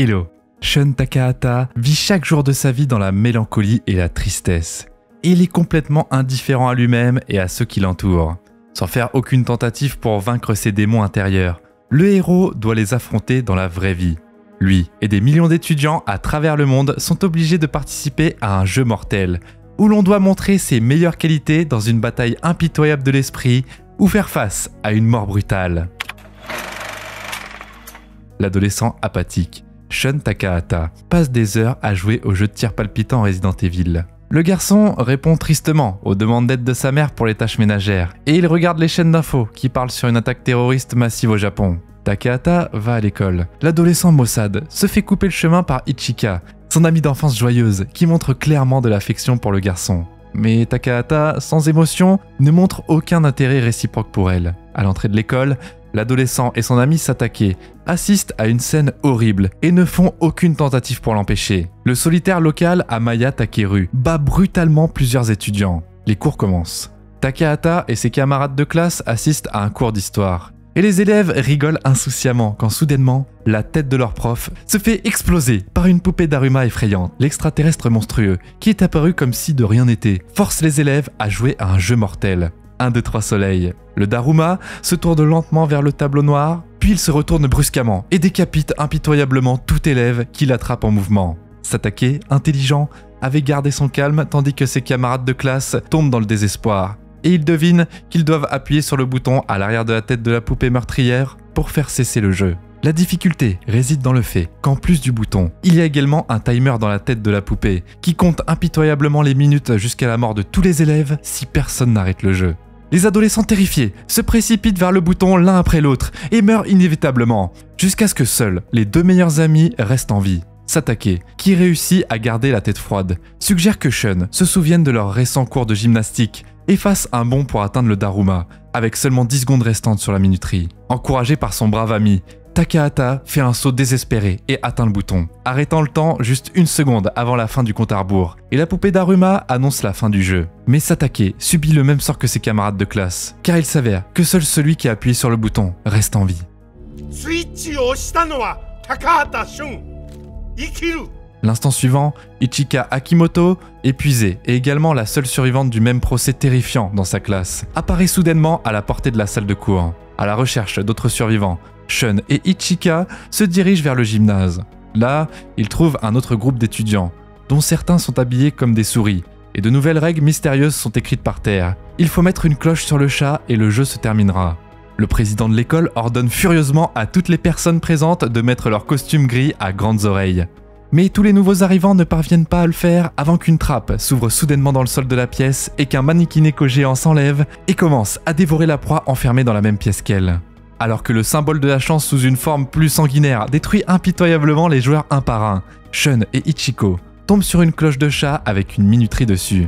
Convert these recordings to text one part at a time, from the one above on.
Hello, Shun Takahata vit chaque jour de sa vie dans la mélancolie et la tristesse. Et il est complètement indifférent à lui-même et à ceux qui l'entourent. Sans faire aucune tentative pour vaincre ses démons intérieurs, le héros doit les affronter dans la vraie vie. Lui et des millions d'étudiants à travers le monde sont obligés de participer à un jeu mortel, où l'on doit montrer ses meilleures qualités dans une bataille impitoyable de l'esprit ou faire face à une mort brutale. L'adolescent apathique, Shun Takahata, passe des heures à jouer au jeu de tir palpitant Resident Evil. Le garçon répond tristement aux demandes d'aide de sa mère pour les tâches ménagères, et il regarde les chaînes d'infos qui parlent sur une attaque terroriste massive au Japon. Takahata va à l'école. L'adolescent maussade se fait couper le chemin par Ichika, son amie d'enfance joyeuse, qui montre clairement de l'affection pour le garçon. Mais Takahata, sans émotion, ne montre aucun intérêt réciproque pour elle. À l'entrée de l'école, l'adolescent et son ami Satake assistent à une scène horrible et ne font aucune tentative pour l'empêcher. Le solitaire local Amaya Takeru bat brutalement plusieurs étudiants. Les cours commencent. Takahata et ses camarades de classe assistent à un cours d'histoire. Et les élèves rigolent insouciamment quand soudainement, la tête de leur prof se fait exploser par une poupée Daruma effrayante. L'extraterrestre monstrueux, qui est apparu comme si de rien n'était, force les élèves à jouer à un jeu mortel. 1, 2, 3 soleils. Le Daruma se tourne lentement vers le tableau noir, puis il se retourne brusquement et décapite impitoyablement tout élève qui l'attrape en mouvement. Satake, intelligent, avait gardé son calme tandis que ses camarades de classe tombent dans le désespoir. Et ils devinent qu'ils doivent appuyer sur le bouton à l'arrière de la tête de la poupée meurtrière pour faire cesser le jeu. La difficulté réside dans le fait qu'en plus du bouton, il y a également un timer dans la tête de la poupée qui compte impitoyablement les minutes jusqu'à la mort de tous les élèves si personne n'arrête le jeu. Les adolescents terrifiés se précipitent vers le bouton l'un après l'autre et meurent inévitablement, jusqu'à ce que seuls les deux meilleurs amis restent en vie. Satake, qui réussit à garder la tête froide, suggère que Shun se souvienne de leur récent cours de gymnastique et fasse un bond pour atteindre le Daruma, avec seulement 10 secondes restantes sur la minuterie. Encouragé par son brave ami, Takahata fait un saut désespéré et atteint le bouton, arrêtant le temps juste 1 seconde avant la fin du compte à rebours, et la poupée Daruma annonce la fin du jeu. Mais Satake subit le même sort que ses camarades de classe, car il s'avère que seul celui qui a appuyé sur le bouton reste en vie. L'instant suivant, Ichika Akimoto, épuisée et également la seule survivante du même procès terrifiant dans sa classe, apparaît soudainement à la portée de la salle de cours. À la recherche d'autres survivants, Shun et Ichika se dirigent vers le gymnase. Là, ils trouvent un autre groupe d'étudiants, dont certains sont habillés comme des souris, et de nouvelles règles mystérieuses sont écrites par terre. Il faut mettre une cloche sur le chat et le jeu se terminera. Le président de l'école ordonne furieusement à toutes les personnes présentes de mettre leur costume gris à grandes oreilles. Mais tous les nouveaux arrivants ne parviennent pas à le faire avant qu'une trappe s'ouvre soudainement dans le sol de la pièce et qu'un mannequin-écho géant s'enlève et commence à dévorer la proie enfermée dans la même pièce qu'elle. Alors que le symbole de la chance sous une forme plus sanguinaire détruit impitoyablement les joueurs un par un, Shun et Ichiko tombent sur une cloche de chat avec une minuterie dessus.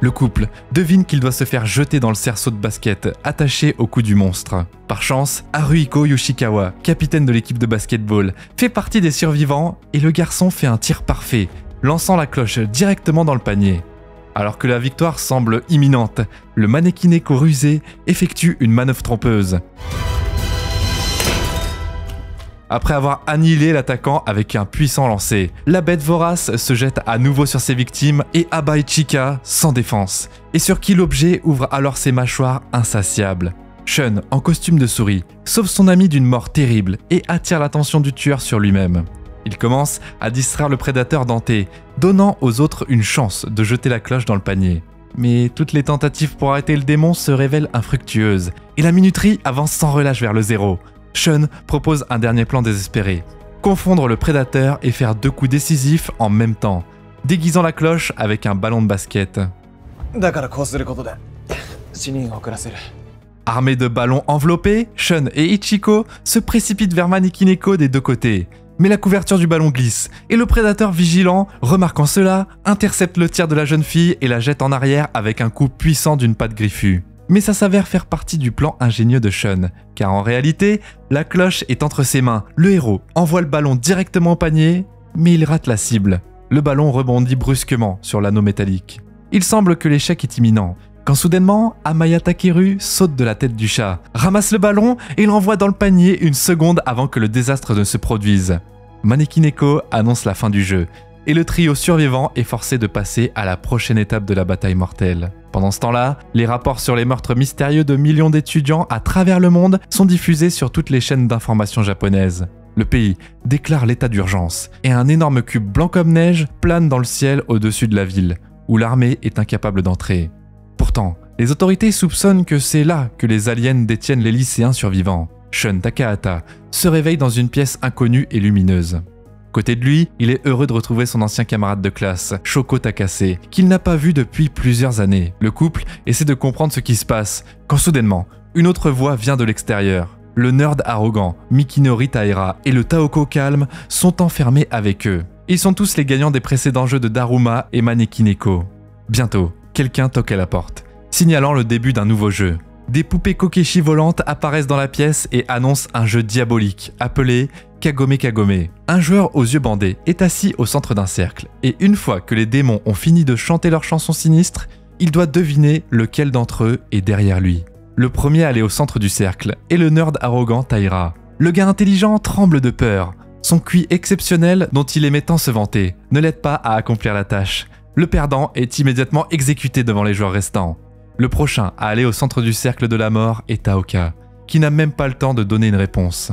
Le couple devine qu'il doit se faire jeter dans le cerceau de basket attaché au cou du monstre. Par chance, Haruhiko Yoshikawa, capitaine de l'équipe de basketball, fait partie des survivants et le garçon fait un tir parfait, lançant la cloche directement dans le panier. Alors que la victoire semble imminente, le mannequin-écho rusé effectue une manœuvre trompeuse. Après avoir annihilé l'attaquant avec un puissant lancer, la bête vorace se jette à nouveau sur ses victimes et abat Ichika sans défense, et sur qui l'objet ouvre alors ses mâchoires insatiables. Shun, en costume de souris, sauve son ami d'une mort terrible et attire l'attention du tueur sur lui-même. Il commence à distraire le prédateur denté, donnant aux autres une chance de jeter la cloche dans le panier. Mais toutes les tentatives pour arrêter le démon se révèlent infructueuses, et la minuterie avance sans relâche vers le zéro. Shun propose un dernier plan désespéré, confondre le prédateur et faire 2 coups décisifs en même temps, déguisant la cloche avec un ballon de basket. Armés de ballons enveloppés, Shun et Ichiko se précipitent vers Mannequin-écho des deux côtés. Mais la couverture du ballon glisse, et le prédateur vigilant, remarquant cela, intercepte le tir de la jeune fille et la jette en arrière avec un coup puissant d'une patte griffue. Mais ça s'avère faire partie du plan ingénieux de Shun, car en réalité, la cloche est entre ses mains. Le héros envoie le ballon directement au panier, mais il rate la cible. Le ballon rebondit brusquement sur l'anneau métallique. Il semble que l'échec est imminent, quand soudainement, Amaya Takeru saute de la tête du chat, ramasse le ballon et l'envoie dans le panier une seconde avant que le désastre ne se produise. Manekineko annonce la fin du jeu, et le trio survivant est forcé de passer à la prochaine étape de la bataille mortelle. Pendant ce temps-là, les rapports sur les meurtres mystérieux de millions d'étudiants à travers le monde sont diffusés sur toutes les chaînes d'information japonaises. Le pays déclare l'état d'urgence, et un énorme cube blanc comme neige plane dans le ciel au-dessus de la ville, où l'armée est incapable d'entrer. Pourtant, les autorités soupçonnent que c'est là que les aliens détiennent les lycéens survivants. Shun Takahata se réveille dans une pièce inconnue et lumineuse. Côté de lui, il est heureux de retrouver son ancien camarade de classe, Shoko Takase, qu'il n'a pas vu depuis plusieurs années. Le couple essaie de comprendre ce qui se passe, quand soudainement, une autre voix vient de l'extérieur. Le nerd arrogant, Mikinori Taira, et le Taoko calme sont enfermés avec eux. Ils sont tous les gagnants des précédents jeux de Daruma et Manekineko. Bientôt, quelqu'un toque à la porte, signalant le début d'un nouveau jeu. Des poupées Kokeshi volantes apparaissent dans la pièce et annoncent un jeu diabolique appelé Kagome Kagome. Un joueur aux yeux bandés est assis au centre d'un cercle, et une fois que les démons ont fini de chanter leur chanson sinistre, il doit deviner lequel d'entre eux est derrière lui. Le premier à aller au centre du cercle est le nerd arrogant Taira. Le gars intelligent tremble de peur. Son QI exceptionnel, dont il aimait tant se vanter, ne l'aide pas à accomplir la tâche. Le perdant est immédiatement exécuté devant les joueurs restants. Le prochain à aller au centre du cercle de la mort est Taoka, qui n'a même pas le temps de donner une réponse.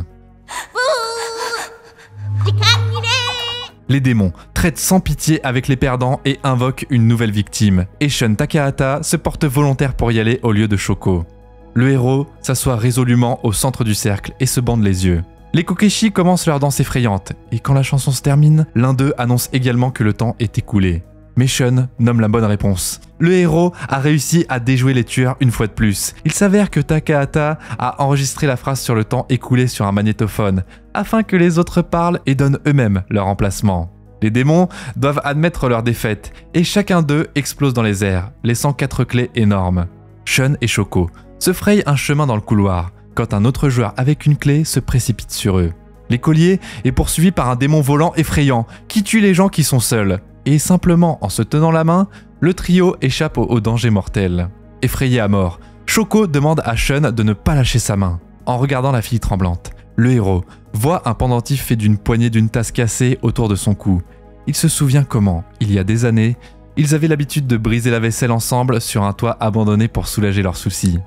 Les démons traitent sans pitié avec les perdants et invoquent une nouvelle victime. Et Shun Takahata se porte volontaire pour y aller au lieu de Shoko. Le héros s'assoit résolument au centre du cercle et se bande les yeux. Les Kokeshi commencent leur danse effrayante, et quand la chanson se termine, l'un d'eux annonce également que le temps est écoulé. Mais Shun nomme la bonne réponse. Le héros a réussi à déjouer les tueurs une fois de plus. Il s'avère que Takahata a enregistré la phrase sur le temps écoulé sur un magnétophone, afin que les autres parlent et donnent eux-mêmes leur emplacement. Les démons doivent admettre leur défaite, et chacun d'eux explose dans les airs, laissant 4 clés énormes. Shun et Shoko se frayent un chemin dans le couloir, quand un autre joueur avec une clé se précipite sur eux. L'écolier est poursuivi par un démon volant effrayant, qui tue les gens qui sont seuls. Et simplement en se tenant la main, le trio échappe au danger mortel. Effrayé à mort, Shoko demande à Shun de ne pas lâcher sa main. En regardant la fille tremblante, le héros voit un pendentif fait d'une poignée d'une tasse cassée autour de son cou. Il se souvient comment, il y a des années, ils avaient l'habitude de briser la vaisselle ensemble sur un toit abandonné pour soulager leurs soucis.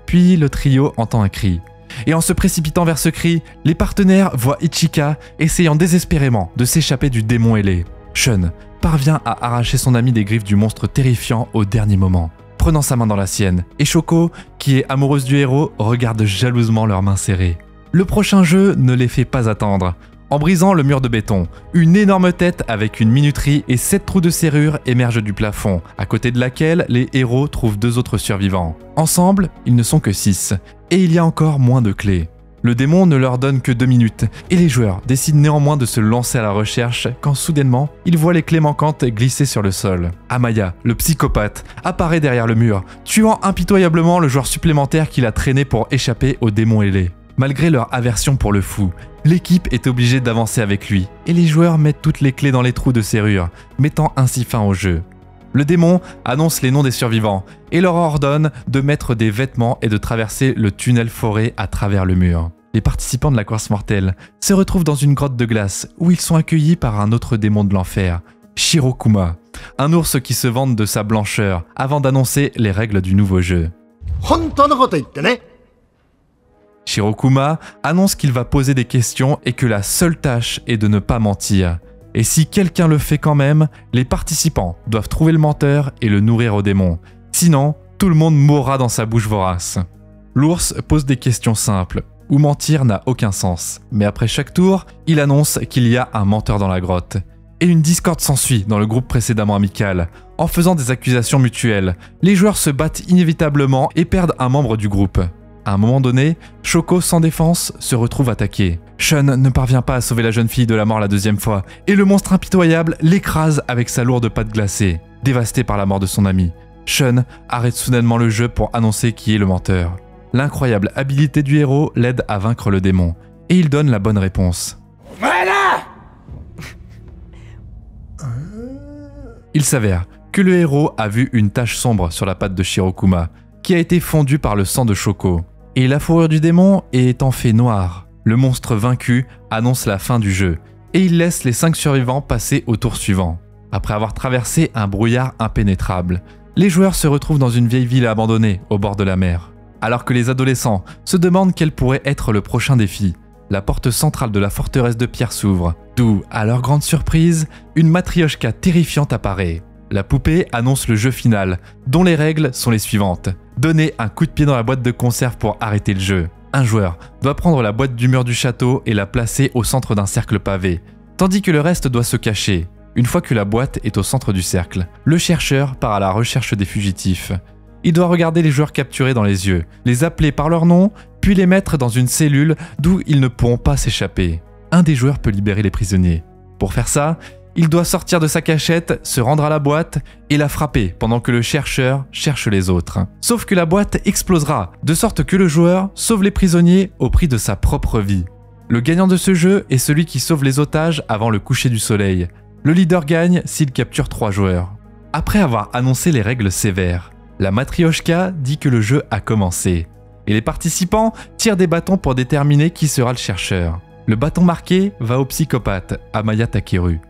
Puis le trio entend un cri. Et en se précipitant vers ce cri, les partenaires voient Ichika essayant désespérément de s'échapper du démon ailé. Shun parvient à arracher son ami des griffes du monstre terrifiant au dernier moment, prenant sa main dans la sienne, et Shoko, qui est amoureuse du héros, regarde jalousement leurs mains serrées. Le prochain jeu ne les fait pas attendre. En brisant le mur de béton, une énorme tête avec une minuterie et 7 trous de serrure émerge du plafond, à côté de laquelle les héros trouvent 2 autres survivants. Ensemble, ils ne sont que 6, et il y a encore moins de clés. Le démon ne leur donne que 2 minutes, et les joueurs décident néanmoins de se lancer à la recherche quand soudainement, ils voient les clés manquantes glisser sur le sol. Amaya, le psychopathe, apparaît derrière le mur, tuant impitoyablement le joueur supplémentaire qu'il a traîné pour échapper au démon ailé. Malgré leur aversion pour le fou, l'équipe est obligée d'avancer avec lui, et les joueurs mettent toutes les clés dans les trous de serrure, mettant ainsi fin au jeu. Le démon annonce les noms des survivants et leur ordonne de mettre des vêtements et de traverser le tunnel foré à travers le mur. Les participants de la course mortelle se retrouvent dans une grotte de glace où ils sont accueillis par un autre démon de l'enfer, Shirokuma, un ours qui se vante de sa blancheur avant d'annoncer les règles du nouveau jeu. Shirokuma annonce qu'il va poser des questions et que la seule tâche est de ne pas mentir. Et si quelqu'un le fait quand même, les participants doivent trouver le menteur et le nourrir au démon. Sinon, tout le monde mourra dans sa bouche vorace. L'ours pose des questions simples, où mentir n'a aucun sens. Mais après chaque tour, il annonce qu'il y a un menteur dans la grotte. Et une discorde s'ensuit dans le groupe précédemment amical. En faisant des accusations mutuelles, les joueurs se battent inévitablement et perdent un membre du groupe. À un moment donné, Shoko sans défense se retrouve attaqué. Shun ne parvient pas à sauver la jeune fille de la mort la 2e fois, et le monstre impitoyable l'écrase avec sa lourde patte glacée. Dévasté par la mort de son ami, Shun arrête soudainement le jeu pour annoncer qui est le menteur. L'incroyable habileté du héros l'aide à vaincre le démon, et il donne la bonne réponse. Voilà! Il s'avère que le héros a vu une tache sombre sur la patte de Shirokuma, qui a été fondue par le sang de Shoko. Et la fourrure du démon est en fait noire. Le monstre vaincu annonce la fin du jeu, et il laisse les 5 survivants passer au tour suivant. Après avoir traversé un brouillard impénétrable, les joueurs se retrouvent dans une vieille ville abandonnée au bord de la mer. Alors que les adolescents se demandent quel pourrait être le prochain défi, la porte centrale de la forteresse de pierre s'ouvre, d'où, à leur grande surprise, une matrioshka terrifiante apparaît. La poupée annonce le jeu final, dont les règles sont les suivantes. Donner un coup de pied dans la boîte de conserve pour arrêter le jeu. Un joueur doit prendre la boîte du mur du château et la placer au centre d'un cercle pavé, tandis que le reste doit se cacher. Une fois que la boîte est au centre du cercle, le chercheur part à la recherche des fugitifs. Il doit regarder les joueurs capturés dans les yeux, les appeler par leur nom, puis les mettre dans une cellule d'où ils ne pourront pas s'échapper. Un des joueurs peut libérer les prisonniers. Pour faire ça, il doit sortir de sa cachette, se rendre à la boîte et la frapper pendant que le chercheur cherche les autres. Sauf que la boîte explosera, de sorte que le joueur sauve les prisonniers au prix de sa propre vie. Le gagnant de ce jeu est celui qui sauve les otages avant le coucher du soleil. Le leader gagne s'il capture 3 joueurs. Après avoir annoncé les règles sévères, la matrioshka dit que le jeu a commencé. Et les participants tirent des bâtons pour déterminer qui sera le chercheur. Le bâton marqué va au psychopathe, Amaya Takeru.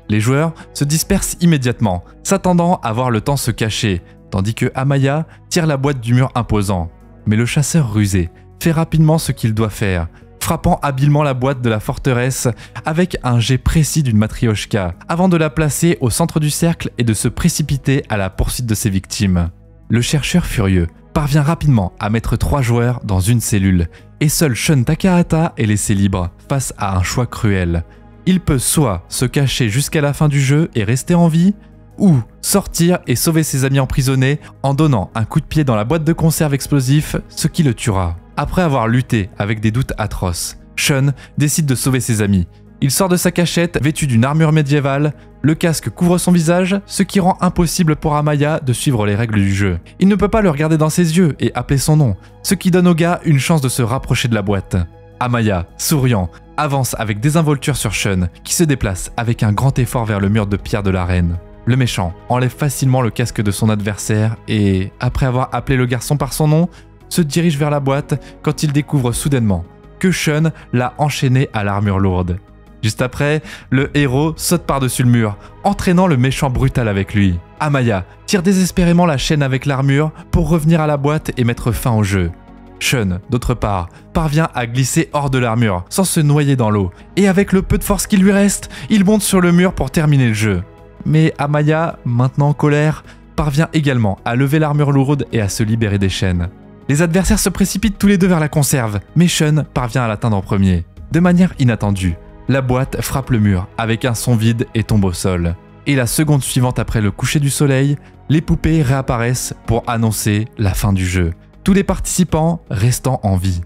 Les joueurs se dispersent immédiatement, s'attendant à voir le temps se cacher, tandis que Amaya tire la boîte du mur imposant. Mais le chasseur rusé fait rapidement ce qu'il doit faire, frappant habilement la boîte de la forteresse avec un jet précis d'une matrioshka, avant de la placer au centre du cercle et de se précipiter à la poursuite de ses victimes. Le chercheur furieux parvient rapidement à mettre 3 joueurs dans une cellule, et seul Shun Takahata est laissé libre face à un choix cruel. Il peut soit se cacher jusqu'à la fin du jeu et rester en vie, ou sortir et sauver ses amis emprisonnés en donnant un coup de pied dans la boîte de conserve explosif, ce qui le tuera. Après avoir lutté avec des doutes atroces, Shun décide de sauver ses amis. Il sort de sa cachette vêtu d'une armure médiévale, le casque couvre son visage, ce qui rend impossible pour Amaya de suivre les règles du jeu. Il ne peut pas le regarder dans ses yeux et appeler son nom, ce qui donne au gars une chance de se rapprocher de la boîte. Amaya, souriant, avance avec désinvolture sur Shun, qui se déplace avec un grand effort vers le mur de pierre de l'arène. Le méchant enlève facilement le casque de son adversaire et, après avoir appelé le garçon par son nom, se dirige vers la boîte quand il découvre soudainement que Shun l'a enchaîné à l'armure lourde. Juste après, le héros saute par-dessus le mur, entraînant le méchant brutal avec lui. Amaya tire désespérément la chaîne avec l'armure pour revenir à la boîte et mettre fin au jeu. Shun, d'autre part, parvient à glisser hors de l'armure sans se noyer dans l'eau, et avec le peu de force qui lui reste, il monte sur le mur pour terminer le jeu. Mais Amaya, maintenant en colère, parvient également à lever l'armure lourde et à se libérer des chaînes. Les adversaires se précipitent tous les deux vers la conserve, mais Shun parvient à l'atteindre en premier. De manière inattendue, la boîte frappe le mur avec un son vide et tombe au sol. Et la seconde suivante après le coucher du soleil, les poupées réapparaissent pour annoncer la fin du jeu. Tous les participants restant en vie.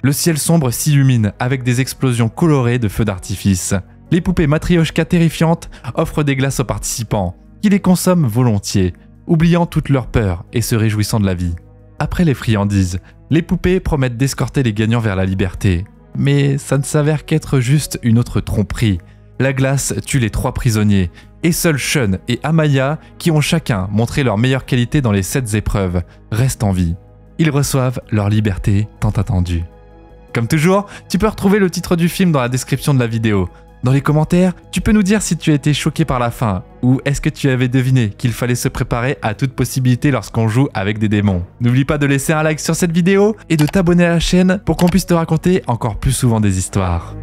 Le ciel sombre s'illumine avec des explosions colorées de feux d'artifice. Les poupées matrioshka terrifiantes offrent des glaces aux participants, qui les consomment volontiers, oubliant toute leur peur et se réjouissant de la vie. Après les friandises, les poupées promettent d'escorter les gagnants vers la liberté. Mais ça ne s'avère qu'être juste une autre tromperie. La glace tue les 3 prisonniers, et seuls Shun et Amaya, qui ont chacun montré leur meilleure qualité dans les 7 épreuves, restent en vie. Ils reçoivent leur liberté tant attendue. Comme toujours, tu peux retrouver le titre du film dans la description de la vidéo. Dans les commentaires, tu peux nous dire si tu as été choqué par la fin, ou est-ce que tu avais deviné qu'il fallait se préparer à toute possibilité lorsqu'on joue avec des démons. N'oublie pas de laisser un like sur cette vidéo et de t'abonner à la chaîne pour qu'on puisse te raconter encore plus souvent des histoires.